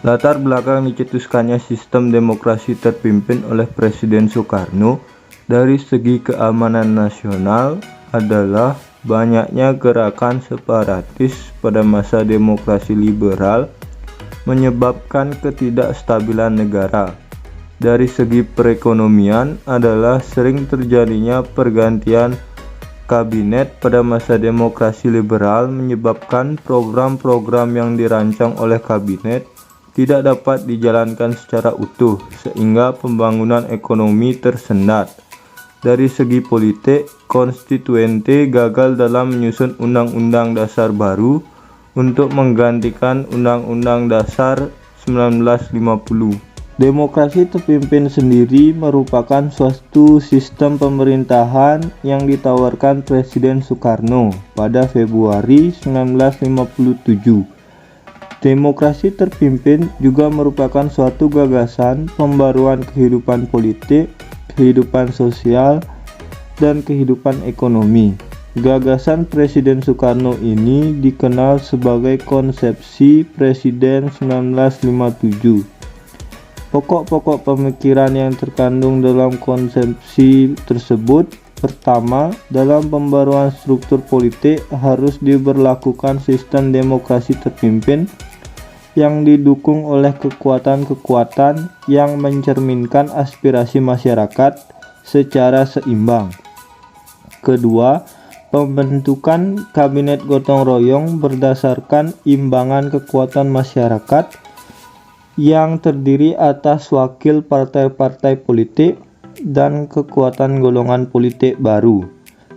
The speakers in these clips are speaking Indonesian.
Latar belakang dicetuskannya sistem demokrasi terpimpin oleh Presiden Soekarno dari segi keamanan nasional adalah banyaknya gerakan separatis pada masa demokrasi liberal menyebabkan ketidakstabilan negara. Dari segi perekonomian adalah sering terjadinya pergantian kabinet pada masa demokrasi liberal menyebabkan program-program yang dirancang oleh kabinet tidak dapat dijalankan secara utuh sehingga pembangunan ekonomi tersendat. Dari segi politik, konstituente gagal dalam menyusun Undang-Undang Dasar baru untuk menggantikan Undang-Undang Dasar 1950. Demokrasi terpimpin sendiri merupakan suatu sistem pemerintahan yang ditawarkan Presiden Soekarno pada Februari 1957. Demokrasi terpimpin juga merupakan suatu gagasan pembaruan kehidupan politik, kehidupan sosial, dan kehidupan ekonomi. Gagasan Presiden Soekarno ini dikenal sebagai konsepsi Presiden 1957. Pokok-pokok pemikiran yang terkandung dalam konsepsi tersebut: pertama, dalam pembaruan struktur politik harus diberlakukan sistem demokrasi terpimpin yang didukung oleh kekuatan-kekuatan yang mencerminkan aspirasi masyarakat secara seimbang. Kedua, pembentukan kabinet gotong royong berdasarkan imbangan kekuatan masyarakat yang terdiri atas wakil partai-partai politik dan kekuatan golongan politik baru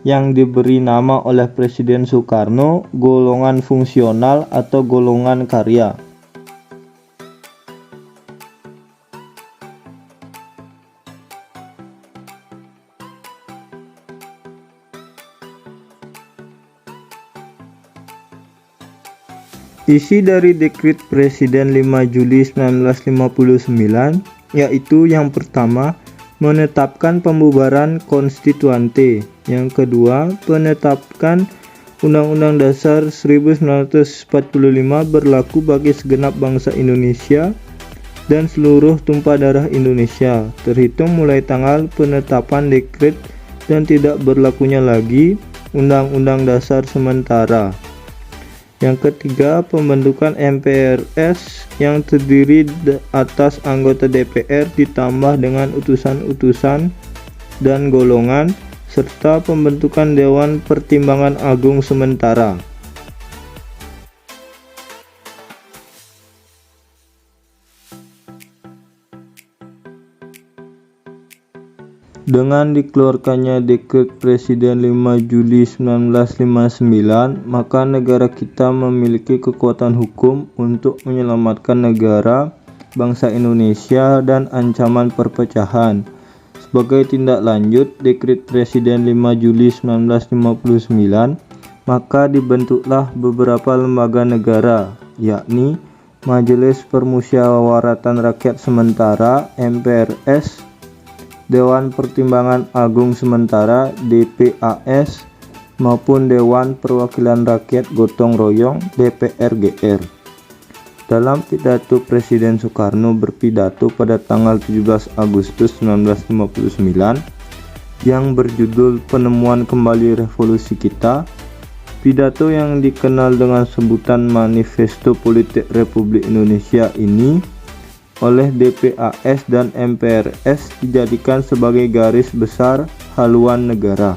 yang diberi nama oleh Presiden Soekarno golongan fungsional atau golongan karya. Isi dari Dekret Presiden 5 Juli 1959 yaitu yang pertama, menetapkan pembubaran konstituante, yang kedua, penetapkan Undang-Undang Dasar 1945 berlaku bagi segenap bangsa Indonesia dan seluruh tumpah darah Indonesia, terhitung mulai tanggal penetapan dekret dan tidak berlakunya lagi Undang-Undang Dasar sementara. Yang ketiga, pembentukan MPRS yang terdiri atas anggota DPR ditambah dengan utusan-utusan dan golongan, serta pembentukan Dewan Pertimbangan Agung sementara. Dengan dikeluarkannya Dekret Presiden 5 Juli 1959, maka negara kita memiliki kekuatan hukum untuk menyelamatkan negara, bangsa Indonesia, dan ancaman perpecahan. Sebagai tindak lanjut Dekret Presiden 5 Juli 1959, maka dibentuklah beberapa lembaga negara, yakni Majelis Permusyawaratan Rakyat Sementara (MPRS), Dewan Pertimbangan Agung Sementara (DPAS) maupun Dewan Perwakilan Rakyat Gotong Royong (DPRGR). Dalam pidato Presiden Soekarno berpidato pada tanggal 17 Agustus 1959 yang berjudul Penemuan Kembali Revolusi Kita, pidato yang dikenal dengan sebutan Manifesto Politik Republik Indonesia ini oleh DPAS dan MPRS dijadikan sebagai garis besar haluan negara.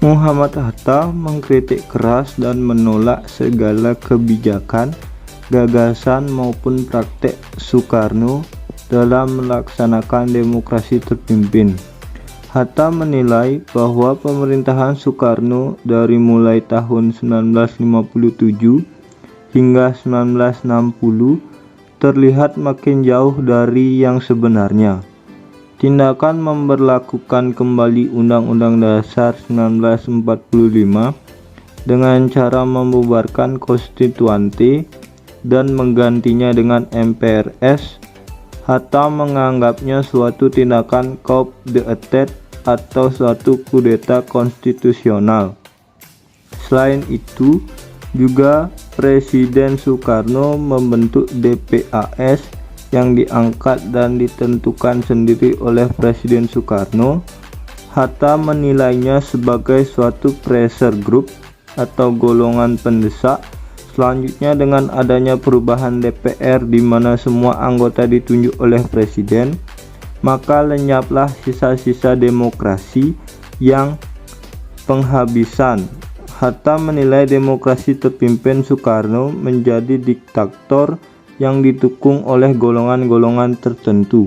Muhammad Hatta mengkritik keras dan menolak segala kebijakan, gagasan maupun praktek Soekarno dalam melaksanakan demokrasi terpimpin. Hatta menilai bahwa pemerintahan Soekarno dari mulai tahun 1957 hingga 1960 terlihat makin jauh dari yang sebenarnya. Tindakan memberlakukan kembali Undang-Undang Dasar 1945 dengan cara membubarkan konstituante dan menggantinya dengan MPRS, Hatta menganggapnya suatu tindakan coup d'etat atau suatu kudeta konstitusional. Selain itu, juga Presiden Soekarno membentuk DPAS yang diangkat dan ditentukan sendiri oleh Presiden Soekarno. Hatta menilainya sebagai suatu pressure group atau golongan pendesak. Selanjutnya, dengan adanya perubahan DPR di mana semua anggota ditunjuk oleh presiden, maka lenyaplah sisa-sisa demokrasi yang penghabisan. Hatta menilai demokrasi terpimpin Soekarno menjadi diktator yang didukung oleh golongan-golongan tertentu.